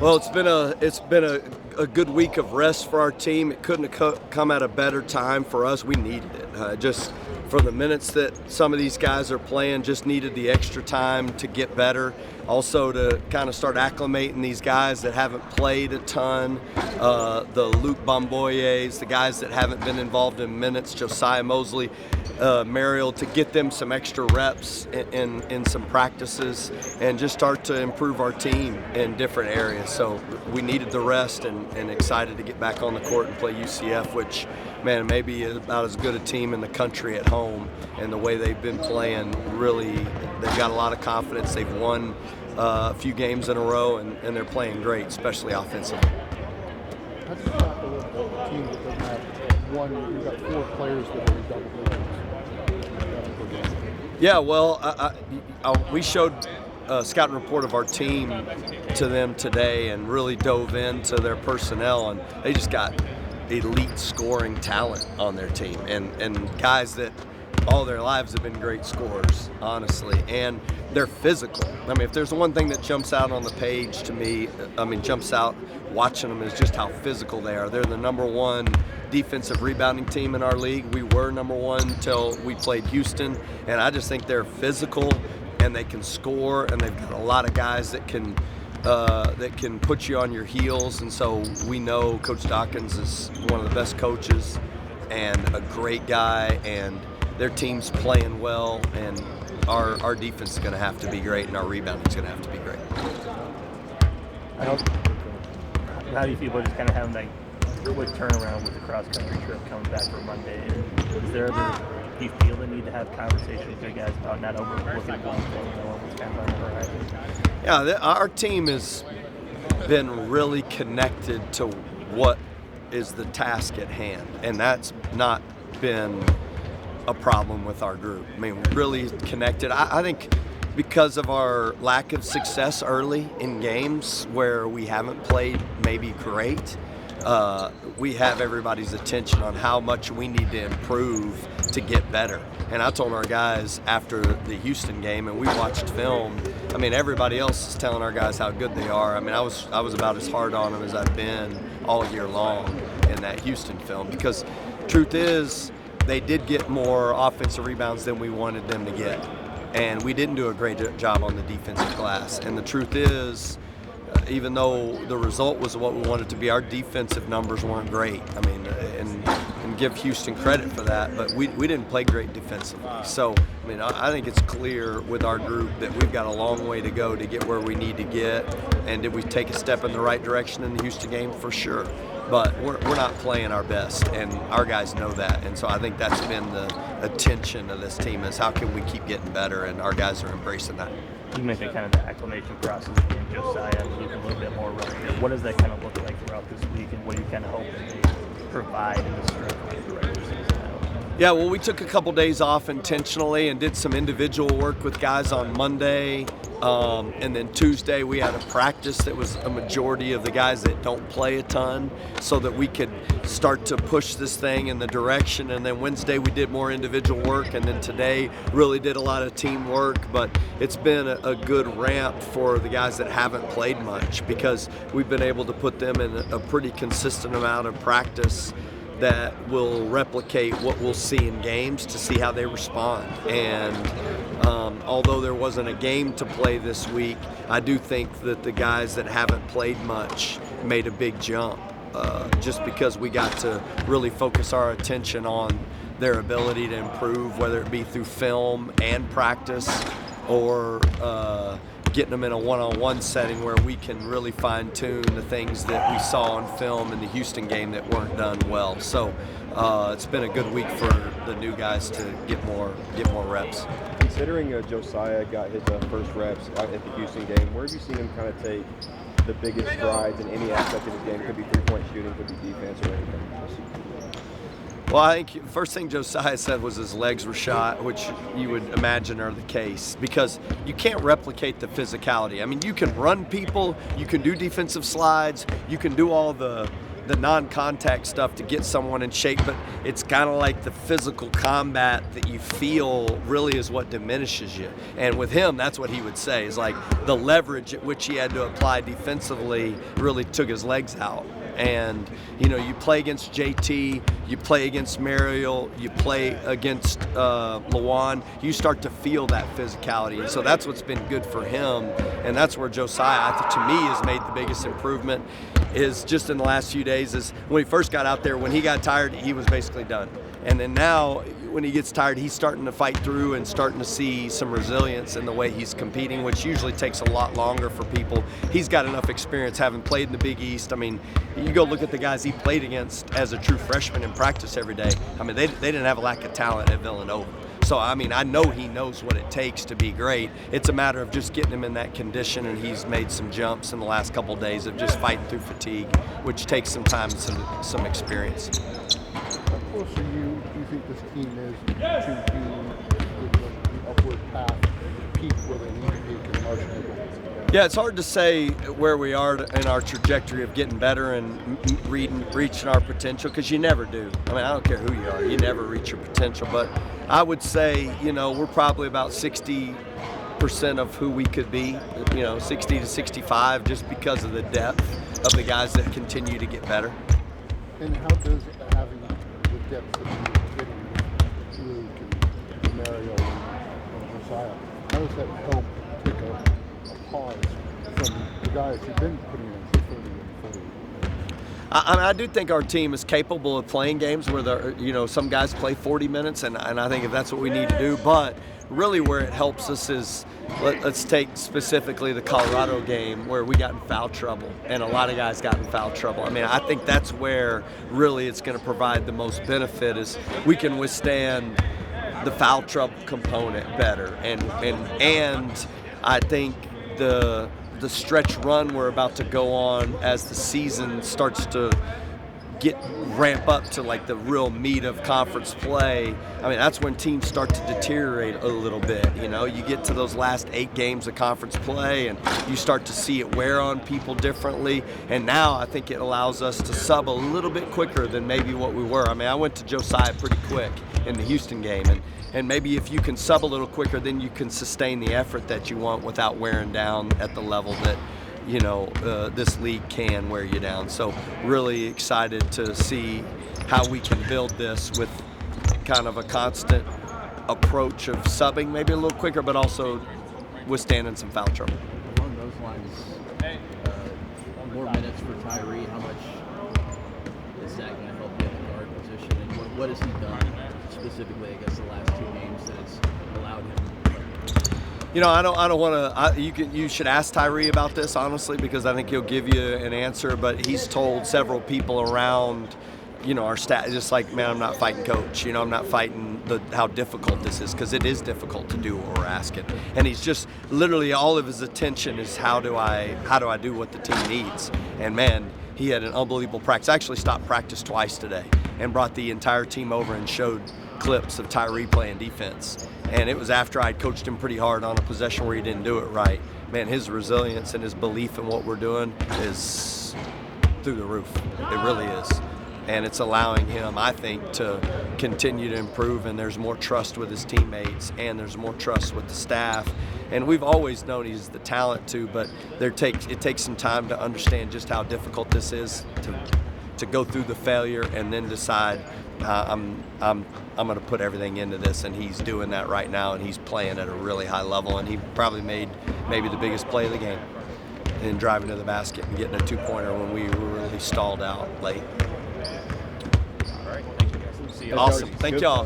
Well, it's been a good week of rest for our team. It couldn't have come at a better time for us. We needed it. Just for the minutes that some of these guys are playing, just needed the extra time to get better. Also to kind of start acclimating these guys that haven't played a ton, the Luke Bomboyes, the guys that haven't been involved in minutes, Josiah Mosley, Mariel, to get them some extra reps in some practices and just start to improve our team in different areas. So we needed the rest and excited to get back on the court and play UCF, which, man, maybe is about as good a team in the country at home. And the way they've been playing, really, they've got a lot of confidence. They've won a few games in a row, and they're playing great, especially offensively. How do you tackle a team that doesn't have one? You've got 4 players that are double digits. Yeah, well, we showed a scouting report of our team to them today and really dove into their personnel, and they just got elite scoring talent on their team and guys that all their lives have been great scorers, honestly, and they're physical. I mean, if there's one thing that jumps out on the page to me, jumps out watching them, is just how physical they are. They're the number 1 defensive rebounding team in our league. We were number 1 until we played Houston, and I just think they're physical and they can score, and they've got a lot of guys that can put you on your heels. And so we know Coach Dawkins is one of the best coaches and a great guy, and their team's playing well, and our defense is going to have to be great, and our rebounding is going to have to be great. How do you feel about just kind of having that quick turnaround with the cross-country trip coming back for Monday? Do you feel the need to have conversations with your guys about not overlooking one thing or what's kind of on the horizon? Yeah, our team has been really connected to what is the task at hand, and that's not been a problem with our group. I mean, really connected. I think because of our lack of success early in games where we haven't played maybe great, we have everybody's attention on how much we need to improve to get better. And I told our guys after the Houston game, and we watched film, I mean, everybody else is telling our guys how good they are. I mean, I was about as hard on them as I've been all year long in that Houston film, because truth is, they did get more offensive rebounds than we wanted them to get. And we didn't do a great job on the defensive glass. And the truth is, even though the result was what we wanted to be, our defensive numbers weren't great. I mean, and give Houston credit for that, but we didn't play great defensively. So, I mean, I think it's clear with our group that we've got a long way to go to get where we need to get. And did we take a step in the right direction in the Houston game? For sure. But we're not playing our best, and our guys know that. And so I think that's been the attention of this team, is how can we keep getting better, and our guys are embracing that. You mentioned kind of the acclimation process of being Josiah, and a little bit more running. What does that kind of look like throughout this week, and what do you kind of hope that they provide in the stretch of the regular season? Yeah, well, we took a couple days off intentionally and did some individual work with guys on Monday. And then Tuesday we had a practice that was a majority of the guys that don't play a ton, so that we could start to push this thing in the direction. And then Wednesday we did more individual work, and then today really did a lot of teamwork. But it's been a good ramp for the guys that haven't played much, because we've been able to put them in a pretty consistent amount of practice that will replicate what we'll see in games to see how they respond. And although there wasn't a game to play this week, I do think that the guys that haven't played much made a big jump, just because we got to really focus our attention on their ability to improve, whether it be through film and practice, or getting them in a one-on-one setting where we can really fine-tune the things that we saw on film in the Houston game that weren't done well. So it's been a good week for the new guys to get more reps. Considering Josiah got his first reps at the Houston game, where have you seen him kind of take the biggest strides in any aspect of his game? Could be three-point shooting, could be defense, or anything. Well, I think the first thing Josiah said was his legs were shot, which you would imagine are the case, because you can't replicate the physicality. I mean, you can run people, you can do defensive slides, you can do all the the non-contact stuff to get someone in shape, but it's kind of like the physical combat that you feel really is what diminishes you. And with him, that's what he would say, is like the leverage at which he had to apply defensively really took his legs out. And, you know, you play against JT, you play against Mariel, you play against Lawan, you start to feel that physicality. And so that's what's been good for him. And that's where Josiah, to me, has made the biggest improvement, is just in the last few days. Is when he first got out there, when he got tired, he was basically done. And then now, when he gets tired, he's starting to fight through and starting to see some resilience in the way he's competing, which usually takes a lot longer for people. He's got enough experience having played in the Big East. I mean, you go look at the guys he played against as a true freshman in practice every day. I mean, they didn't have a lack of talent at Villanova. So, I mean, I know he knows what it takes to be great. It's a matter of just getting him in that condition, and he's made some jumps in the last couple of days of just fighting through fatigue, which takes some time and some experience. How close do you think this team is to being the upward path, the peak where they need to be in March and April? Yeah, it's hard to say where we are in our trajectory of getting better and reaching our potential, because you never do. I mean, I don't care who you are, you never reach your potential. But I would say, you know, we're probably about 60% of who we could be, you know, 60 to 65, just because of the depth of the guys that continue to get better. And how does having the depth that you're getting with Luke and Mariel and Josiah, how does that help take a pause from the guys who've been putting in for 30 and 40? I do think our team is capable of playing games where some guys play 40 minutes, and I think if that's what we need to do. But really where it helps us is, let's take specifically the Colorado game where we got in foul trouble, and a lot of guys got in foul trouble. I mean, I think that's where really it's going to provide the most benefit, is we can withstand the foul trouble component better. And I think the stretch run we're about to go on as the season starts to ramp up to like the real meat of conference play, I mean, that's when teams start to deteriorate a little bit. You know, you get to those last 8 games of conference play and you start to see it wear on people differently. And now I think it allows us to sub a little bit quicker than maybe what we were. I mean, I went to Josiah pretty quick in the Houston game, and maybe if you can sub a little quicker, then you can sustain the effort that you want without wearing down at the level that this league can wear you down. So really excited to see how we can build this with kind of a constant approach of subbing maybe a little quicker, but also withstanding some foul trouble. Along those lines, more minutes for Tyrie, how much is that going to help you in the guard position, and what has he done specifically, I guess, the last 2 games that has allowed him? You know, I don't want to. You should ask Tyrie about this, honestly, because I think he'll give you an answer. But he's told several people around, our staff, just like, man, I'm not fighting coach. I'm not fighting how difficult this is, because it is difficult to do what we're asking. And he's just literally all of his attention is how do I do what the team needs. And man, he had an unbelievable practice. I actually stopped practice twice today and brought the entire team over and showed clips of Tyrie playing defense. And it was after I'd coached him pretty hard on a possession where he didn't do it right. Man, his resilience and his belief in what we're doing is through the roof. It really is. And it's allowing him, I think, to continue to improve, and there's more trust with his teammates, and there's more trust with the staff. And we've always known he's the talent too, but it takes some time to understand just how difficult this is to go through the failure and then decide I'm going to put everything into this, and he's doing that right now, and he's playing at a really high level, and he probably made maybe the biggest play of the game in driving to the basket and getting a 2-pointer when we were really stalled out late. All right, thank you guys. See you. Awesome. Thank y'all.